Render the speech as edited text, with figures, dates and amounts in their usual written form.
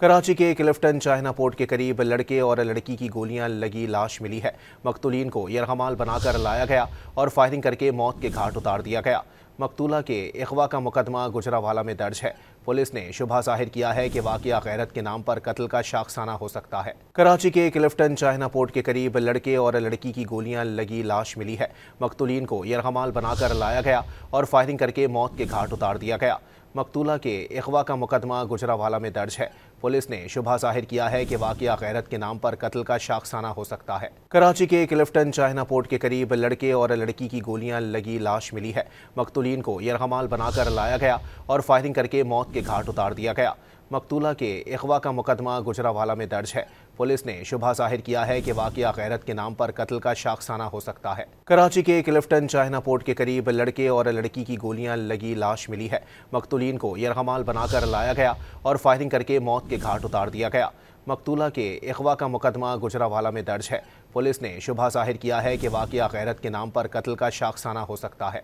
कराची के Clifton China port के करीब लड़के और लड़की की गोलियां लगी लाश मिली है। मकतूलीन को यरगमाल बनाकर लाया गया और फायरिंग करके मौत के घाट उतार दिया गया। मकतूला के अगवा का मुकदमा गुजरावाला में दर्ज है। पुलिस ने शुबह जाहिर किया है कि वाकया गैरत के नाम पर कत्ल का शाखसाना हो सकता है। कराची के क्लिफ्टन चाइना पोर्ट के करीब लड़के और लड़की की गोलियां लगी लाश मिली है। मकतूलीन को यरगमाल बनाकर लाया गया और फायरिंग करके मौत के घाट उतार दिया गया। मकतूला के अगवा का मुकदमा गुजरावाला में दर्ज है। पुलिस ने शुबह जाहिर किया है कि वाकया गैरत के नाम पर कत्ल का शाखसाना हो सकता है। कराची के क्लिफ्टन चाइना पोर्ट के करीब लड़के और लड़की की गोलियां लगी लाश मिली है। मकतूलीन को यरगमाल बनाकर लाया गया और फायरिंग करके मौत के घाट उतार दिया गया। मकतूला के अगवा का मुकदमा गुजरावाला में दर्ज है। पुलिस ने शुबह जाहिर किया है कि वाकया गैरत के नाम पर कत्ल का शाखसाना हो सकता है। कराची के क्लिफ्टन चाइना पोर्ट के करीब लड़के और लड़की की गोलियां लगी लाश मिली है। मकतूलीन को यरगमाल बनाकर लाया गया और फायरिंग करके मौत के घाट उतार दिया गया। मकतूला के अगवा का मुकदमा गुजरावाला में दर्ज है। पुलिस ने शुबह जाहिर किया है कि वाकया गैरत के नाम पर कत्ल का शाखसाना हो सकता है।